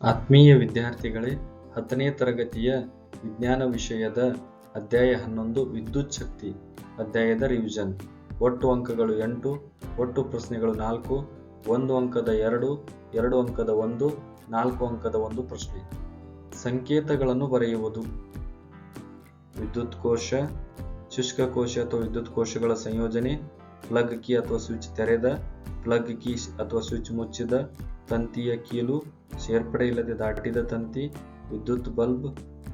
ಆತ್ಮೀಯ ವಿದ್ಯಾರ್ಥಿಗಳೇ, 10ನೇ ತರಗತಿಯ ವಿಜ್ಞಾನ ವಿಷಯದ ಅಧ್ಯಾಯ 11 ವಿದ್ಯುತ್ ಶಕ್ತಿ ಅಧ್ಯಾಯದ ರಿವಿಷನ್. ಒಟ್ಟು ಅಂಕಗಳು 8, ಒಟ್ಟು ಪ್ರಶ್ನೆಗಳು 4, 1 ಅಂಕದ 2, 2 ಅಂಕದ 1, 4 ಅಂಕದ 1 ಪ್ರಶ್ನೆ. ಸಂಕೇತಗಳನ್ನು ಬರೆಯುವುದು. ವಿದ್ಯುತ್ ಕೋಶ, ಶುಷ್ಕ ಕೋಶ ಅಥವಾ ವಿದ್ಯುತ್ ಕೋಶಗಳ ಸಂಯೋಜನೆ, ಪ್ಲಗ್ ಕೀ ಅಥವಾ ಸ್ವಿಚ್ ತೆರೆದ, ಪ್ಲಗ್ ಕೀ ಅಥವಾ ಸ್ವಿಚ್ ಮುಚ್ಚಿದ, ತಂತಿಯ ಕೀಲು, ಸೇರ್ಪಡೆ ಇಲ್ಲದೆ ದಾಟಿದ ತಂತಿ, ವಿದ್ಯುತ್ ಬಲ್ಬ್,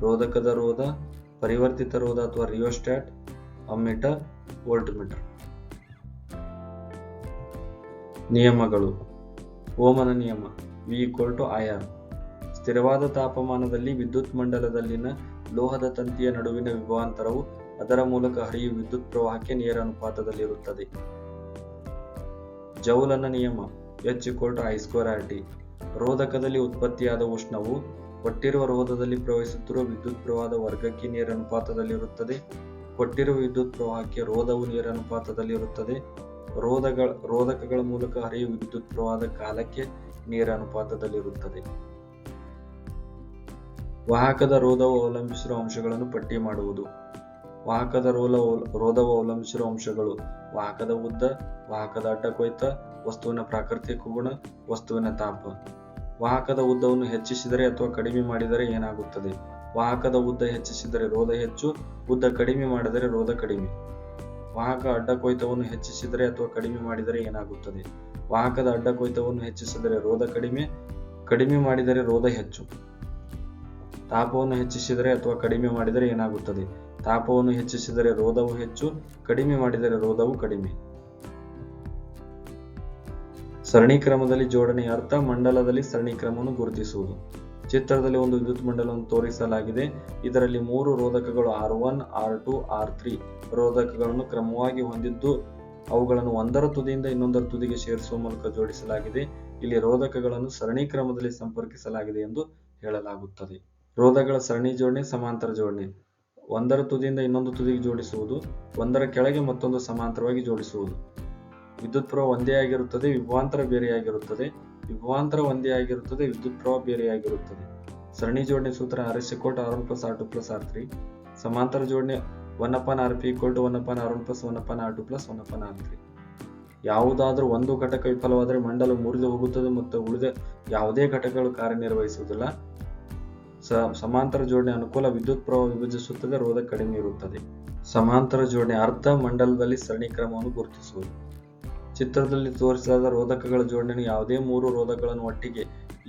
ರೋಧಕದ ರೋಧ, ಪರಿವರ್ತಿತ ರೋಧ ಅಥವಾ ರಿಯೋಸ್ಟಾಟ್, ಅಮ್ಮೀಟರ್, ವೋಲ್ಟ್ಮೀಟರ್. ನಿಯಮಗಳು. ಓಮನ ನಿಯಮ V=IR. ಸ್ಥಿರವಾದ ತಾಪಮಾನದಲ್ಲಿ ವಿದ್ಯುತ್ ಮಂಡಲದಲ್ಲಿನ ಲೋಹದ ತಂತಿಯ ನಡುವಿನ ವಿಭವಾಂತರವು ಅದರ ಮೂಲಕ ಹರಿಯುವ ವಿದ್ಯುತ್ ಪ್ರವಾಹಕ್ಕೆ ನೇರ ಅನುಪಾತದಲ್ಲಿರುತ್ತದೆ. ಜೌಲನ ನಿಯಮ H=I²RT. ರೋಧಕದಲ್ಲಿ ಉತ್ಪತ್ತಿಯಾದ ಉಷ್ಣವು ಕೊಟ್ಟಿರುವ ರೋಧದಲ್ಲಿ ಪ್ರವಹಿಸುತ್ತಿರುವ ವಿದ್ಯುತ್ ಪ್ರವಾಹದ ವರ್ಗಕ್ಕೆ ನೇರ ಅನುಪಾತದಲ್ಲಿರುತ್ತದೆ. ಕೊಟ್ಟಿರುವ ವಿದ್ಯುತ್ ಪ್ರವಾಹಕ್ಕೆ ರೋಧವು ನೇರ ಅನುಪಾತದಲ್ಲಿರುತ್ತದೆ. ರೋಧಕಗಳ ಮೂಲಕ ಹರಿಯುವ ವಿದ್ಯುತ್ ಪ್ರವಾಹದ ಕಾಲಕ್ಕೆ ನೇರ ಅನುಪಾತದಲ್ಲಿರುತ್ತದೆ. ವಾಹಕದ ರೋಧವು ಅವಲಂಬಿಸಿರುವ ಅಂಶಗಳನ್ನು ಪಟ್ಟಿ ಮಾಡುವುದು. ವಾಹಕದ ರೋಧವು ಅವಲಂಬಿಸಿರುವ ಅಂಶಗಳು: ವಾಹಕದ ಉದ್ದ, ವಾಹಕದ ಅಡ್ಡ ಕೊಯ್ತ, ವಸ್ತುವಿನ ಪ್ರಾಕೃತಿಕ ಗುಣ, ವಸ್ತುವಿನ ತಾಪ. ವಾಹಕದ ಉದ್ದವನ್ನು ಹೆಚ್ಚಿಸಿದರೆ ಅಥವಾ ಕಡಿಮೆ ಮಾಡಿದರೆ ಏನಾಗುತ್ತದೆ? ವಾಹಕದ ಉದ್ದ ಹೆಚ್ಚಿಸಿದರೆ ರೋಧ ಹೆಚ್ಚು, ಉದ್ದ ಕಡಿಮೆ ಮಾಡಿದರೆ ರೋಧ ಕಡಿಮೆ. ವಾಹಕ ಅಡ್ಡ ಕೊಯ್ತವನ್ನು ಹೆಚ್ಚಿಸಿದರೆ ಅಥವಾ ಕಡಿಮೆ ಮಾಡಿದರೆ ಏನಾಗುತ್ತದೆ? ವಾಹಕದ ಅಡ್ಡ ಕೊಯ್ತವನ್ನು ಹೆಚ್ಚಿಸಿದರೆ ರೋಧ ಕಡಿಮೆ, ಕಡಿಮೆ ಮಾಡಿದರೆ ರೋಧ ಹೆಚ್ಚು. ತಾಪವನ್ನು ಹೆಚ್ಚಿಸಿದರೆ ಅಥವಾ ಕಡಿಮೆ ಮಾಡಿದರೆ ಏನಾಗುತ್ತದೆ? ತಾಪವನ್ನು ಹೆಚ್ಚಿಸಿದರೆ ರೋಧವು ಹೆಚ್ಚು, ಕಡಿಮೆ ಮಾಡಿದರೆ ರೋಧವು ಕಡಿಮೆ. ಸರಣಿ ಕ್ರಮದಲ್ಲಿ ಜೋಡಣೆಯ ಅರ್ಥ. ಮಂಡಲದಲ್ಲಿ ಸರಣಿ ಕ್ರಮವನ್ನು ಗುರುತಿಸುವುದು. ಚಿತ್ರದಲ್ಲಿ ಒಂದು ವಿದ್ಯುತ್ ಮಂಡಲವನ್ನು ತೋರಿಸಲಾಗಿದೆ. ಇದರಲ್ಲಿ 3 ರೋಧಕಗಳು R1, R2, R3 ರೋಧಕಗಳನ್ನು ಕ್ರಮವಾಗಿ ಹೊಂದಿದ್ದು ಅವುಗಳನ್ನು ಒಂದರ ತುದಿಯಿಂದ ಇನ್ನೊಂದರ ತುದಿಗೆ ಸೇರಿಸುವ ಮೂಲಕ ಜೋಡಿಸಲಾಗಿದೆ. ಇಲ್ಲಿ ರೋಧಕಗಳನ್ನು ಸರಣಿ ಕ್ರಮದಲ್ಲಿ ಸಂಪರ್ಕಿಸಲಾಗಿದೆ ಎಂದು ಹೇಳಲಾಗುತ್ತದೆ. ರೋಧಕಗಳ ಸರಣಿ ಜೋಡಣೆ, ಸಮಾಂತರ ಜೋಡಣೆ. ಒಂದರ ತುದಿಯಿಂದ ಇನ್ನೊಂದು ತುದಿಗೆ ಜೋಡಿಸುವುದು, ಒಂದರ ಕೆಳಗೆ ಮತ್ತೊಂದು ಸಮಾಂತರವಾಗಿ ಜೋಡಿಸುವುದು. ವಿದ್ಯುತ್ ಪ್ರವಾಹ ಒಂದೇ ಆಗಿರುತ್ತದೆ, ವಿಭವಾಂತರ ಬೇರೆಯಾಗಿರುತ್ತದೆ. ವಿಭವಾಂತರ ಒಂದೇ ಆಗಿರುತ್ತದೆ, ವಿದ್ಯುತ್ ಪ್ರವಾಹ ಬೇರೆಯಾಗಿರುತ್ತದೆ. ಸರಣಿ ಜೋಡಣೆ ಸೂತ್ರ R1+R2+R2+R3. ಸಮಾಂತರ ಜೋಡಣೆ 1/Rp=1/R1+1/R2+1/R3. ಯಾವುದಾದರೂ ಒಂದು ಘಟಕ ವಿಫಲವಾದರೆ ಮಂಡಲವು ಮುರಿದು ಹೋಗುತ್ತದೆ ಮತ್ತು ಉಳಿದ ಯಾವುದೇ ಘಟಕಗಳು ಕಾರ್ಯನಿರ್ವಹಿಸುವುದಿಲ್ಲ. ಸಮಾಂತರ ಜೋಡಣೆ ಅನುಕೂಲ: ವಿದ್ಯುತ್ ಪ್ರವಾಹ ವಿಭಜಿಸುತ್ತದೆ, ರೋಧ ಕಡಿಮೆ ಇರುತ್ತದೆ. ಸಮಾಂತರ ಜೋಡಣೆ ಅರ್ಥ. ಮಂಡಲದಲ್ಲಿ ಸರಣಿ ಕ್ರಮವನ್ನು ಗುರುತಿಸುವುದು. ಚಿತ್ರದಲ್ಲಿ ತೋರಿಸಲಾದ ರೋಧಕಗಳ ಜೋಡಣೆ ಯಾವುದೇ 3 ರೋಧಕಗಳನ್ನು ಒಟ್ಟಿಗೆ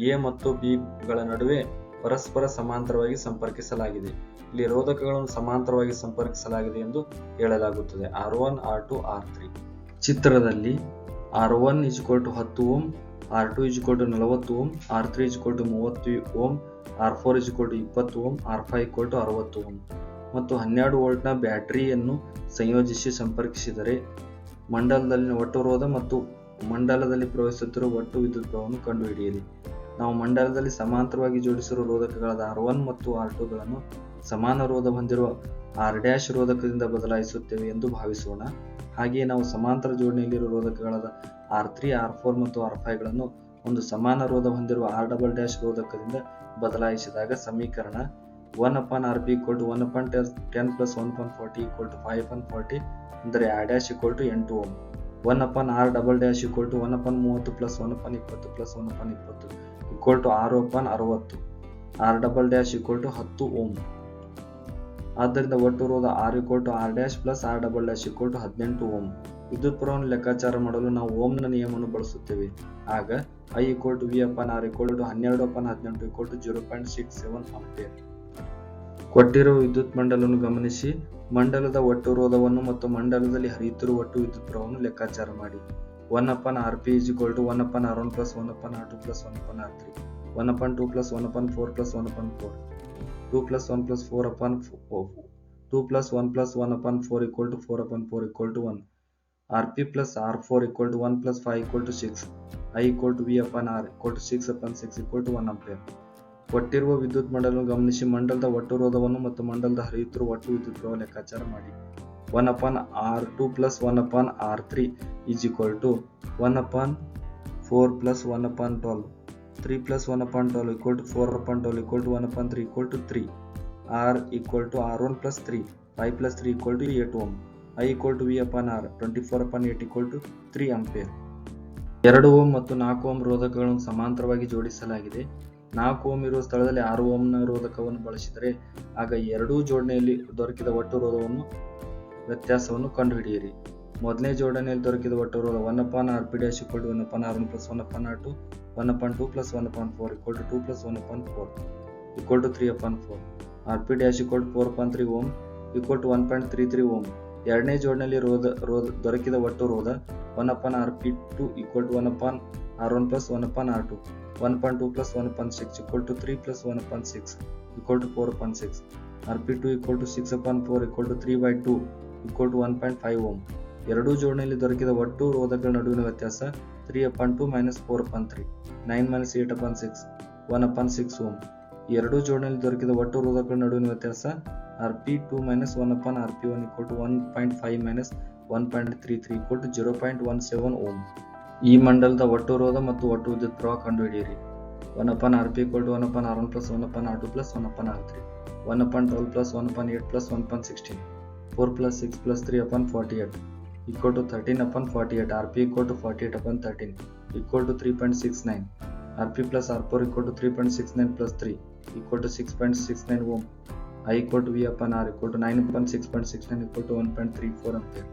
A ಮತ್ತು B ಗಳ ನಡುವೆ ಪರಸ್ಪರ ಸಮಾಂತರವಾಗಿ ಸಂಪರ್ಕಿಸಲಾಗಿದೆ. ಇಲ್ಲಿ ರೋಧಕಗಳನ್ನು ಸಮಾಂತರವಾಗಿ ಸಂಪರ್ಕಿಸಲಾಗಿದೆ ಎಂದು ಹೇಳಲಾಗುತ್ತದೆ. R1, R2, R3. ಚಿತ್ರದಲ್ಲಿ R1 10 ಓಂ, R2 40 ಓಂ, R3 30 ಓಂ, R4 20 ಓಂ, R5 60 ಓಂ ಮತ್ತು 12 ವೋಲ್ಟ್ನ ಬ್ಯಾಟರಿಯನ್ನು ಸಂಯೋಜಿಸಿ ಸಂಪರ್ಕಿಸಿದರೆ ಮಂಡಲದಲ್ಲಿನ ಒಟ್ಟು ರೋಧ ಮತ್ತು ಮಂಡಲದಲ್ಲಿ ಪ್ರವಹಿಸುತ್ತಿರುವ ಒಟ್ಟು ವಿದ್ಯುತ್ ಪ್ರವಾಹವನ್ನು ಕಂಡುಹಿಡಿಯಿರಿ. ನಾವು ಮಂಡಲದಲ್ಲಿ ಸಮಾಂತರವಾಗಿ ಜೋಡಿಸಿರುವ ರೋಧಕಗಳಾದ R1 ಮತ್ತು R2 ಗಳನ್ನು ಸಮಾನ ರೋಧ ಹೊಂದಿರುವ R' ರೋಧಕದಿಂದ ಬದಲಾಯಿಸುತ್ತೇವೆ ಎಂದು ಭಾವಿಸೋಣ. ಹಾಗೆಯೇ ನಾವು ಸಮಾಂತರ ಜೋಡಣೆಯಲ್ಲಿರುವ ರೋಧಕಗಳಾದ R3, R4 ಮತ್ತು R5 ಗಳನ್ನು ಒಂದು ಸಮಾನ ರೋಧ ಹೊಂದಿರುವ R" ರೋಧಕದಿಂದ ಬದಲಾಯಿಸಿದಾಗ ಸಮೀಕರಣ 1/Rp=1/10+1/40=5/40 ಅಂದರೆ R'8 ಓಂ. 1/R"+1/30+1/20+1/20 6/60 ಓಂ. ಆದ್ದರಿಂದ ಒಟ್ಟು ರೋಧ R+R'+R" 18 ಓಂ. ವಿದ್ಯುತ್ ಪ್ರವಾಹವನ್ನು ಲೆಕ್ಕಾಚಾರ ಮಾಡಲು ನಾವು ಓಮ್ನ ನಿಯಮವನ್ನು ಬಳಸುತ್ತೇವೆ. ಆಗ I=V/R=12/18 ಆಂಪಿಯರ್. ಕೊಟ್ಟಿರುವ ವಿದ್ಯುತ್ ಮಂಡಲವನ್ನು ಗಮನಿಸಿ. ಮಂಡಲದ ಒಟ್ಟು ರೋಧವನ್ನು ಮತ್ತು ಮಂಡಲದಲ್ಲಿ ಹರಿಯುತ್ತಿರುವ ಒಟ್ಟು ವಿದ್ಯುತ್ ಪ್ರವಾಹವನ್ನು ಲೆಕ್ಕಾಚಾರ ಮಾಡಿ. 1/Rp=1/R1+1/R2+1/R3 1/2+1/4+1/4 2+1+1/4=4/4 Rp+R4=1+5=6 I=V/R=6/6 ampere. ಕೊಟ್ಟಿರುವ ವಿದ್ಯುತ್ ಮಂಡಲವನ್ನು ಗಮನಿಸಿ. ಮಂಡಲದ ಒಟ್ಟು ರೋಧವನ್ನು ಮತ್ತು ಮಂಡಲದ ಹರಿಯುತ್ತಿರುವ ಒಟ್ಟು ವಿದ್ಯುತ್ ಪ್ರವಾಹ ಲೆಕ್ಕಾಚಾರ ಮಾಡಿ. 1/R2+1/R3 1/4+1/12 3 plus 1 upon 12 equal to 4 upon 12 equal to 1 upon 3 equal to 3. R equal to R1 plus 3. 5 plus 3 equal to 8 ohm. I equal to V upon R. 24 upon 8 equal to 3 ampere. 2 ohm ಮತ್ತು 4 ohm ರೋಧಕಗಳನ್ನು ಸಮಾಂತರವಾಗಿ ಜೋಡಿಸಲಾಗಿದೆ. 4 ohm ಇರುವ ಸ್ಥಳದಲ್ಲಿ 6 ಓಮ್ನ ರೋಧಕವನ್ನು ಬಳಸಿದರೆ ಆಗ ಎರಡೂ ಜೋಡಣೆಯಲ್ಲಿ ದೊರಕಿದ ಒಟ್ಟು ರೋಧವನ್ನು ವ್ಯತ್ಯಾಸವನ್ನು ಕಂಡುಹಿಡಿಯಿರಿ. ಮೊದಲನೇ ಜೋಡಣೆಯಲ್ಲಿ ದೊರಕಿದ ಒಟ್ಟು ರೋಧ 1 upon Rp dash equal to 1 upon R1 plus 1 upon R2 1 upon 2 plus 1 upon 4 equal to 2 plus 1 upon 4 equal to 3 upon 4. Rp dash equal to 4 upon 3 ohm equal to 1.33 ohm. ಎರಡನೇ ಜೋಡಣೆಯಲ್ಲಿ ದೊರಕಿದ ಒಟ್ಟು ರೋಧ 1 upon Rp2 equal to 1 upon R1 plus 1 upon R2 1.2 plus 1 upon 6 equal to 3 plus 1 upon 6 equal to 4 upon 6. Rp2 equal to 6 upon 4 equal to 3 by 2 equal to 1.5 ohm. ಎರಡೂ ಜೋಡಣೆಯಲ್ಲಿ ದೊರಕಿದ ಒಟ್ಟು ರೋಧಕಗಳ ನಡುವಿನ ವ್ಯತ್ಯಾಸ 3 upon 2 minus 4 upon 3 9 minus 8 upon 6 1 upon 6 ohm. ಎರಡೂ ಜೋಡಣೆಯಲ್ಲಿ ದೊರಕಿದ ಒಟ್ಟು ರೋಧಕಗಳ ನಡುವಿನ ವ್ಯತ್ಯಾಸ Rp2 minus 1 upon Rp1 equal to 1.5 minus 1.33 equal to 0.17 ohm. ಈ ಮಂಡಲದ ಒಟ್ಟು ರೋಧ ಮತ್ತು ಒಟ್ಟು ವಿದ್ಯುತ್ ಪ್ರವಾಹ ಕಂಡುಹಿಡಿಯಿರಿ. 1 upon Rp equal to 1 upon R1 plus 1 upon R2 plus 1 upon R3 1 upon 12 plus 1 upon 8 plus 1 upon 16 4 plus 6 plus 3 upon 48 equal to 13 upon 48. Rp equal to 48 upon 13 equal to 3.69. Rp plus R4 equal to 3.69 plus 3 equal to 6.69 ohm. I equal to V upon R equal to 9 upon 6.69 equal to 1.34 ampere.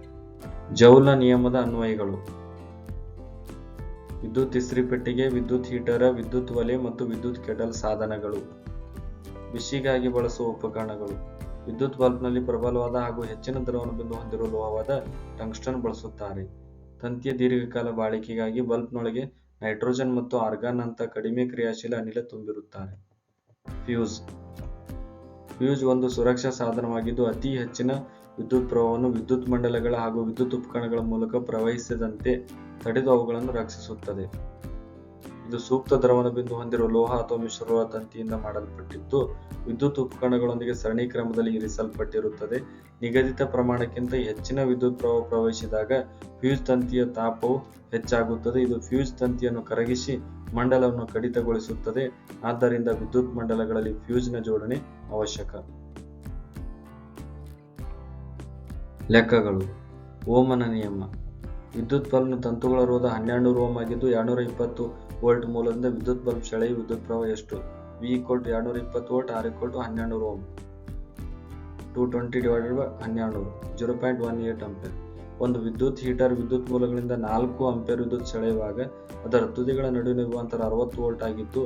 ಜೌಲ್ನ ನಿಯಮದ ಅನ್ವಯಗಳು. ವಿದ್ಯುತ್ ಇಸ್ತ್ರಿ ಪೆಟ್ಟಿಗೆ, ವಿದ್ಯುತ್ heater, ವಿದ್ಯುತ್ ಒಲೆ ಮತ್ತು ವಿದ್ಯುತ್ kettle ಸಾಧನಗಳು. ಬಿಸಿಗಾಗಿ ಬಳಸುವ ಉಪಕರಣಗಳು. ವಿದ್ಯುತ್ ಬಲ್ಬ್ನಲ್ಲಿ ಪ್ರಬಲವಾದ ಹಾಗೂ ಹೆಚ್ಚಿನ ದ್ರವಣ ಬಿಂದು ಹೊಂದಿರುವ ಲೋಹವಾದ ಟಂಗ್ಸ್ಟನ್ ಬಳಸುತ್ತಾರೆ. ತಂತಿಯ ದೀರ್ಘಕಾಲ ಬಾಳಿಕೆಗಾಗಿ ಬಲ್ಬ್ನೊಳಗೆ ನೈಟ್ರೋಜನ್ ಮತ್ತು ಆರ್ಗಾನ್ ನಂತ ಕಡಿಮೆ ಕ್ರಿಯಾಶೀಲ ಅನಿಲ ತುಂಬಿರುತ್ತಾರೆ. ಫ್ಯೂಸ್. ಫ್ಯೂಸ್ ಒಂದು ಸುರಕ್ಷಾ ಸಾಧನವಾಗಿದ್ದು ಅತಿ ಹೆಚ್ಚಿನ ವಿದ್ಯುತ್ ಪ್ರವಾಹವನ್ನು ವಿದ್ಯುತ್ ಮಂಡಲಗಳ ಹಾಗೂ ವಿದ್ಯುತ್ ಉಪಕರಣಗಳ ಮೂಲಕ ಪ್ರವಹಿಸದಂತೆ ತಡೆದು ಅವುಗಳನ್ನು ರಕ್ಷಿಸುತ್ತದೆ. ಇದು ಸೂಕ್ತ ದ್ರವಣ ಬಿಂದು ಹೊಂದಿರುವ ಲೋಹ ಅಥವಾ ಮಿಶ್ರಲೋಹ ತಂತಿಯಿಂದ ಮಾಡಲ್ಪಟ್ಟಿದ್ದು ವಿದ್ಯುತ್ ಉಪಕರಣಗಳೊಂದಿಗೆ ಸರಣಿ ಕ್ರಮದಲ್ಲಿ ಇರಿಸಲ್ಪಟ್ಟಿರುತ್ತದೆ. ನಿಗದಿತ ಪ್ರಮಾಣಕ್ಕಿಂತ ಹೆಚ್ಚಿನ ವಿದ್ಯುತ್ ಪ್ರವಾಹ ಪ್ರವಹಿಸಿದಾಗ ಫ್ಯೂಸ್ ತಂತಿಯ ತಾಪವು ಹೆಚ್ಚಾಗುತ್ತದೆ. ಇದು ಫ್ಯೂಸ್ ತಂತಿಯನ್ನು ಕರಗಿಸಿ ಮಂಡಲವನ್ನು ಕಡಿತಗೊಳಿಸುತ್ತದೆ. ಆದ್ದರಿಂದ ವಿದ್ಯುತ್ ಮಂಡಲಗಳಲ್ಲಿ ಫ್ಯೂಸ್ನ ಜೋಡಣೆ ಅವಶ್ಯಕ. ಲೆಕ್ಕಗಳು. ಓಮನ ನಿಯಮ. ವಿದ್ಯುತ್ ಬಲ್ಬ್ನ ತಂತುಗಳ ರೋಧ 1200 ಓಮ್ ಆಗಿದ್ದು 220 ವೋಲ್ಟ್ ಮೂಲದಿಂದ ವಿದ್ಯುತ್ ಬಲ್ಬ್ ಸೆಳೆಯುವ ವಿದ್ಯುತ್ ಪ್ರವಾಹ ಎಷ್ಟು? V equal to 220 volt, R equal to 1200 ohm. 220 divided by 1200 0.18 ampere. ಒಂದು ವಿದ್ಯುತ್ ಹೀಟರ್ ವಿದ್ಯುತ್ ಮೂಲಗಳಿಂದ 4 ಆಂಪಿಯರ್ ವಿದ್ಯುತ್ ಸೆಳೆಯುವಾಗ ಅದರ ತುದಿಗಳ ನಡುವಿನ ವಿಭವಾಂತರ 60 ವೋಲ್ಟ್ ಆಗಿದ್ದು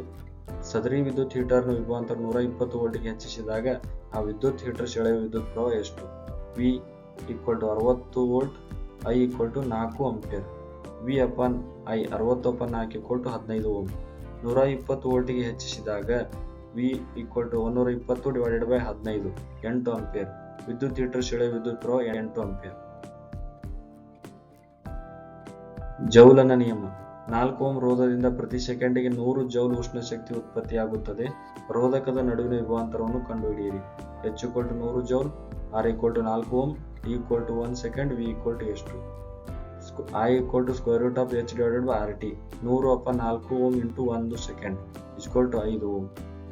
ಸದರಿ ವಿದ್ಯುತ್ ಹೀಟರ್ನ ವಿಭವಾಂತರ 120 ವೋಲ್ಟ್ಗೆ ಹೆಚ್ಚಿಸಿದಾಗ ಆ ವಿದ್ಯುತ್ ಹೀಟರ್ ಸೆಳೆಯುವ ವಿದ್ಯುತ್ ಪ್ರವಾಹ ಎಷ್ಟು? V equal to 60 volt, I equal to 4 ampere. V upon I 60 upon 4 equal to 15 ohm. 120 ವೋಲ್ಟ್ಗೆ ಹೆಚ್ಚಿಸಿದಾಗ V equal to 120 divided by 15 8 ampere. ವಿದ್ಯುತ್ ಹೀಟರ್ ಸೆಳೆಯುವ ವಿದ್ಯುತ್ ಪ್ರವಾಹ 8 ಆಂಪಿಯರ್. ಜೌಲನ ನಿಯಮ. 4 ಓಮ್ ರೋಧದಿಂದ ಪ್ರತಿ ಸೆಕೆಂಡಿಗೆ 100 ಜೌಲ್ ಉಷ್ಣ ಶಕ್ತಿ ಉತ್ಪತ್ತಿಯಾಗುತ್ತದೆ. ರೋಧಕದ ನಡುವಿನ ವಿಭವಾಂತರವನ್ನು ಕಂಡುಹಿಡಿಯಿರಿ. H equal to 100 joule, R equal to 4 ohm, T equal to 1 second, V equal to ಎಷ್ಟು? I equal to square root of H divided by RT. 100 upon 4 ohm into 1 second equal to 5 ohm,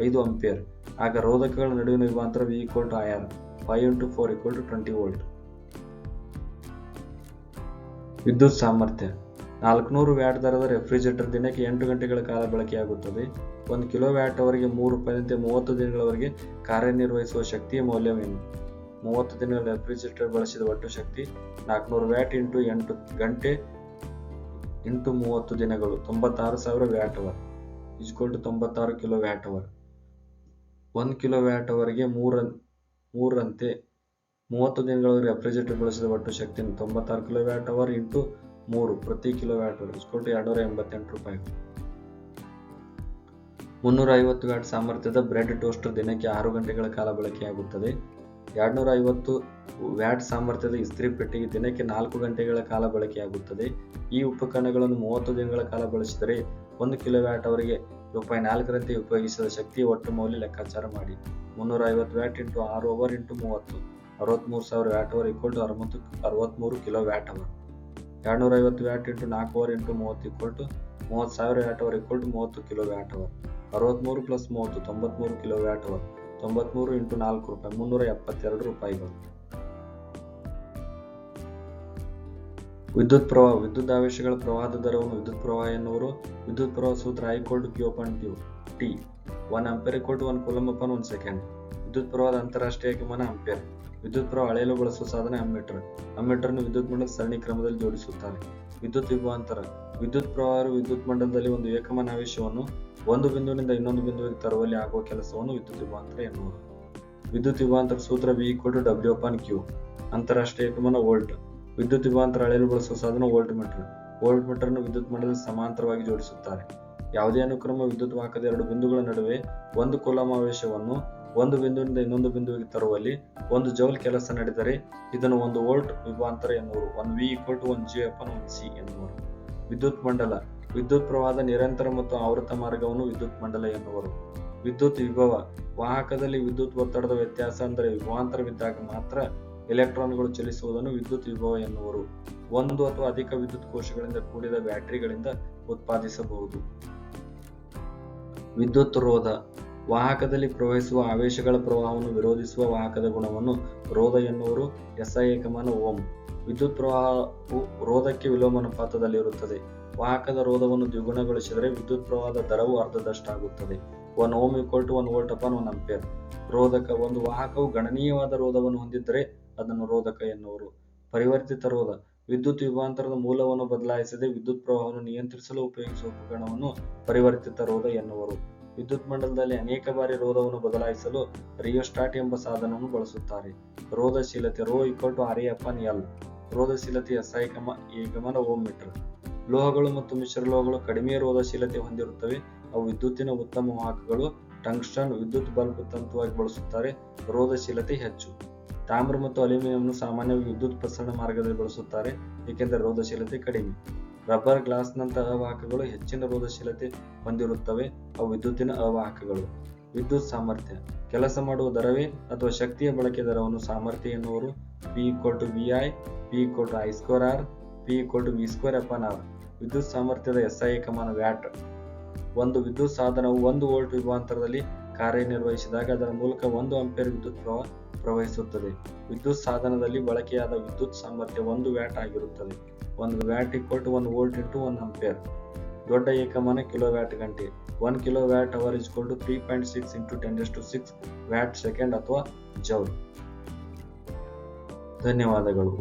5 ampere. ಆಗ ರೋಧಕಗಳ ನಡುವಿನ ವಿಭವಾಂತರ V equal to IR. 5 into 4 equal to 20 volt. ವಿದ್ಯುತ್ ಸಾಮರ್ಥ್ಯ. 400 watt ದರದ refrigerator ದಿನಕ್ಕೆ 8 ಗಂಟೆಗಳ ಕಾಲ ಬಳಕೆಯಾಗುತ್ತದೆ. 1 ಕಿಲೋ ವ್ಯಾಟ್ ಅವರಿಗೆ 3 ರೂಪಾಯಿಯಂತೆ 30 ದಿನಗಳವರೆಗೆ ಕಾರ್ಯನಿರ್ವಹಿಸುವ ಶಕ್ತಿಯ ಮೌಲ್ಯವೇನು? 30 ದಿನಗಳ ರೆಫ್ರಿಜರೇಟರ್ ಬಳಸಿದ ಒಟ್ಟು ಶಕ್ತಿ 400 ವ್ಯಾಟ್ ಇಂಟು 8 ಗಂಟೆ ಇಂಟು 30 ದಿನಗಳು 96,000 watt hour equal to 96 kilo watt hour. 1 kilo watt ಅವರಿಗೆ 3 ಅಂತೆ 30 ದಿನಗಳವರೆಗೆ ರೆಫ್ರಿಜರೇಟರ್ ಬಳಸಿದ ಒಟ್ಟು ಶಕ್ತಿ 96 ಕಿಲೋ ವ್ಯಾಟ್ ಅವರ್ ಇಂಟು 3 ಪ್ರತಿ kilo watt hour equal to 288 ರೂಪಾಯಿ. 350 ವ್ಯಾಟ್ ಸಾಮರ್ಥ್ಯದ ಬ್ರೆಡ್ ಟೋಸ್ಟರ್ ದಿನಕ್ಕೆ 6 ಗಂಟೆಗಳ ಕಾಲ ಬಳಕೆಯಾಗುತ್ತದೆ. 250 ವ್ಯಾಟ್ ಸಾಮರ್ಥ್ಯದ ಇಸ್ತ್ರಿ ಪೆಟ್ಟಿಗೆ ದಿನಕ್ಕೆ 4 ಗಂಟೆಗಳ ಕಾಲ ಬಳಕೆಯಾಗುತ್ತದೆ. ಈ ಉಪಕರಣಗಳನ್ನು 30 ದಿನಗಳ ಕಾಲ ಬಳಸಿದರೆ 1 ಕಿಲೋ ವ್ಯಾಟ್ ಅವರಿಗೆ ರೂಪಾಯಿ 4ರಂತೆ ಉಪಯೋಗಿಸಿದ ಶಕ್ತಿಯ ಒಟ್ಟು ಮೌಲ್ಯ ಲೆಕ್ಕಾಚಾರ ಮಾಡಿ. 350 watt into 6 hour into 30 63,000 watt hour equal to 63 kilo watt hour. 250 watt into 4 hour into 30 30,000 watt hour 30 kilo watt hour. 63 plus 30 93 kilo watt hour. 93 into 4 ರೂಪಾಯಿ 372 ರೂಪಾಯಿಗಳು. ವಿದ್ಯುತ್ ಪ್ರವಾಹ ವಿದ್ಯುದಾವೇಶಗಳ ಪ್ರವಾಹದ ದರವನ್ನು ವಿದ್ಯುತ್ ಪ್ರವಾಹ ಎನ್ನುವರು. ವಿದ್ಯುತ್ ಪ್ರವಾಹ ಸೂತ್ರ I q upon T 1 ampere 1 coulomb upon 1 second. ವಿದ್ಯುತ್ ಪ್ರವಾಹದ ಅಂತಾರಾಷ್ಟ್ರೀಯ ಏಕಮಾನ ಆಂಪಿಯರ್. ವಿದ್ಯುತ್ ಪ್ರವಾಹ ಅಳೆಯಲು ಬಳಸುವ ಸಾಧನ ಅಮ್ಮೀಟರ್. ಅಮ್ಮೀಟರ್ನ್ನು ವಿದ್ಯುತ್ ಮಂಡಲ ಸರಣಿ ಕ್ರಮದಲ್ಲಿ ಜೋಡಿಸುತ್ತಾರೆ. ವಿದ್ಯುತ್ ವಿಭವಾಂತರ ವಿದ್ಯುತ್ ಪ್ರವಾಹವು ವಿದ್ಯುತ್ ಮಂಡಲದಲ್ಲಿ ಒಂದು ಏಕಮಾನ ಆವೇಶವನ್ನು ಒಂದು ಬಿಂದುವಿನಿಂದ ಇನ್ನೊಂದು ಬಿಂದುವಿಗೆ ತರುವಲ್ಲಿ ಆಗುವ ಕೆಲಸವನ್ನು ವಿದ್ಯುತ್ ವಿಭವಾಂತರ ಎನ್ನುವರು. ವಿದ್ಯುತ್ ವಿಭವಾಂತರ ಸೂತ್ರ V W upon Q. ಅಂತಾರಾಷ್ಟ್ರೀಯ ಏಕಮಾನ ವೋಲ್ಟ್. ವಿದ್ಯುತ್ ವಿಭವಾಂತರ ಅಳೆಯಲು ಬಳಸುವ ಸಾಧನ ವೋಲ್ಟ್ ಮೀಟರ್. ವೋಲ್ಟ್ ಮೀಟರ್ ಅನ್ನು ವಿದ್ಯುತ್ ಮಂಡಲದಲ್ಲಿ ಸಮಾಂತರವಾಗಿ ಜೋಡಿಸುತ್ತಾರೆ. ಯಾವುದೇ ಅನುಕ್ರಮ ವಿದ್ಯುತ್ ವಾಹಕದ ಎರಡು ಬಿಂದುಗಳ ನಡುವೆ ಒಂದು ಕೂಲಂಬ್ ಆವೇಶವನ್ನು ಒಂದು ಬಿಂದುವಿನಿಂದ ಇನ್ನೊಂದು ಬಿಂದುವಿಗೆ ತರುವಲ್ಲಿ 1 ಜೌಲ್ ಕೆಲಸ ನಡೆದರೆ ಇದನ್ನು 1 ವೋಲ್ಟ್ ವಿಭವಾಂತರ ಎನ್ನುವರು. 1 V 1 J upon 1 C ಎನ್ನುವರು. ವಿದ್ಯುತ್ ಮಂಡಲ ವಿದ್ಯುತ್ ಪ್ರವಾಹದ ನಿರಂತರ ಮತ್ತು ಆವೃತ ಮಾರ್ಗವನ್ನು ವಿದ್ಯುತ್ ಮಂಡಲ ಎನ್ನುವರು. ವಿದ್ಯುತ್ ವಿಭವ ವಾಹಕದಲ್ಲಿ ವಿದ್ಯುತ್ ಒತ್ತಡದ ವ್ಯತ್ಯಾಸ ಅಂದರೆ ವಿಭವಾಂತರವಿದ್ದಾಗ ಮಾತ್ರ ಎಲೆಕ್ಟ್ರಾನ್ಗಳು ಚಲಿಸುವುದನ್ನು ವಿದ್ಯುತ್ ವಿಭವ ಎನ್ನುವರು. ಒಂದು ಅಥವಾ ಅಧಿಕ ವಿದ್ಯುತ್ ಕೋಶಗಳಿಂದ ಕೂಡಿದ ಬ್ಯಾಟರಿಗಳಿಂದ ಉತ್ಪಾದಿಸಬಹುದು. ವಿದ್ಯುತ್ ರೋಧ ವಾಹಕದಲ್ಲಿ ಪ್ರವಹಿಸುವ ಆವೇಶಗಳ ಪ್ರವಾಹವನ್ನು ವಿರೋಧಿಸುವ ವಾಹಕದ ಗುಣವನ್ನು ರೋಧ ಎನ್ನುವರು. SI ಏಕಮಾನ ಓಮ್. ವಿದ್ಯುತ್ ಪ್ರವಾಹವು ರೋಧಕ್ಕೆ ವಿಲೋಮಾನುಪಾತದಲ್ಲಿರುತ್ತದೆ. ವಾಹಕದ ರೋಧವನ್ನು ದ್ವಿಗುಣಗೊಳಿಸಿದರೆ ವಿದ್ಯುತ್ ಪ್ರವಾಹದ ದರವು ಅರ್ಧದಷ್ಟಾಗುತ್ತದೆ. 1 ಓಮ್ 1 ವೋಲ್ಟ್ ಅಪಾನ್ 1 ಆಂಪಿಯರ್. ರೋಧಕ ಒಂದು ವಾಹಕವು ಗಣನೀಯವಾದ ರೋಧವನ್ನು ಹೊಂದಿದ್ದರೆ ಅದನ್ನು ರೋಧಕ ಎನ್ನುವರು. ಪರಿವರ್ತಿತ ರೋಧ ವಿದ್ಯುತ್ ವಿಭವಾಂತರದ ಮೂಲವನ್ನು ಬದಲಾಯಿಸದೆ ವಿದ್ಯುತ್ ಪ್ರವಾಹವನ್ನು ನಿಯಂತ್ರಿಸಲು ಉಪಯೋಗಿಸುವ ಉಪಕರಣವನ್ನು ಪರಿವರ್ತಿತ ರೋಧ ಎನ್ನುವರು. ವಿದ್ಯುತ್ ಮಂಡಲದಲ್ಲಿ ಅನೇಕ ಬಾರಿ ರೋಧವನ್ನು ಬದಲಾಯಿಸಲು ರಿಯೋಸ್ಟಾಟ್ ಎಂಬ ಸಾಧನವನ್ನು ಬಳಸುತ್ತಾರೆ. ರೋಧಶೀಲತೆ ρ RA upon L. ರೋಧಶೀಲತೆ SI ಏಕಮಾನ ಓಮ್ ಮೀಟರ್. ಲೋಹಗಳು ಮತ್ತು ಮಿಶ್ರಲೋಹಗಳು ಕಡಿಮೆ ರೋಧಶೀಲತೆ ಹೊಂದಿರುತ್ತವೆ. ಅವು ವಿದ್ಯುತ್ತಿನ ಉತ್ತಮ ವಾಹಕಗಳು. ಟಂಗ್ಸ್ಟನ್ ವಿದ್ಯುತ್ ಬಲ್ಬ್ ತಂತುವಾಗಿ ಬಳಸುತ್ತಾರೆ. ರೋಧಶೀಲತೆ ಹೆಚ್ಚು. ತಾಮ್ರ ಮತ್ತು ಅಲ್ಯೂಮಿನಿಯಂನ್ನು ಸಾಮಾನ್ಯವಾಗಿ ವಿದ್ಯುತ್ ಪ್ರಸರಣ ಮಾರ್ಗದಲ್ಲಿ ಬಳಸುತ್ತಾರೆ ಏಕೆಂದರೆ ರೋಧಶೀಲತೆ ಕಡಿಮೆ. ರಬ್ಬರ್ ಗ್ಲಾಸ್ನಂತಹ ಅವಾಹಕಗಳು ಹೆಚ್ಚಿನ ರೋಧಶೀಲತೆ ಹೊಂದಿರುತ್ತವೆ. ಅವು ವಿದ್ಯುತ್ತಿನ ಅವಾಹಕಗಳು. ವಿದ್ಯುತ್ ಸಾಮರ್ಥ್ಯ ಕೆಲಸ ಮಾಡುವ ದರವೇ ಅಥವಾ ಶಕ್ತಿಯ ಬಳಕೆ ದರವನ್ನು ಸಾಮರ್ಥ್ಯ ಎನ್ನುವರು. P VI P I2R P V2 upon R. ವಿದ್ಯುತ್ ಸಾಮರ್ಥ್ಯದ SI ಏಕಮಾನ ವ್ಯಾಟ್. ಒಂದು ವಿದ್ಯುತ್ ಸಾಧನವು 1 ವೋಲ್ಟ್ ವಿಭವಾಂತರದಲ್ಲಿ ಕಾರ್ಯನಿರ್ವಹಿಸಿದಾಗ ಅದರ ಮೂಲಕ 1 ಆಂಪಿಯರ್ ವಿದ್ಯುತ್ ಪ್ರವಾಹ ಪ್ರವಹಿಸುತ್ತದೆ. ವಿದ್ಯುತ್ ಸಾಧನದಲ್ಲಿ ಬಳಕೆಯಾದ ವಿದ್ಯುತ್ ಸಾಮರ್ಥ್ಯ 1 ವ್ಯಾಟ್ ಆಗಿರುತ್ತದೆ. 1 ವ್ಯಾಟ್ 1 ವೋಲ್ಟ್ ಇಂಟು 1 ಆಂಪಿಯರ್. ದೊಡ್ಡ ಏಕಮಾನ ಕಿಲೋವ್ಯಾಟ್ ಗಂಟೆ. 1 kilowatt hour 3.6 into 10⁶ watt second ಅಥವಾ ಜೌಲ್. ಧನ್ಯವಾದಗಳು.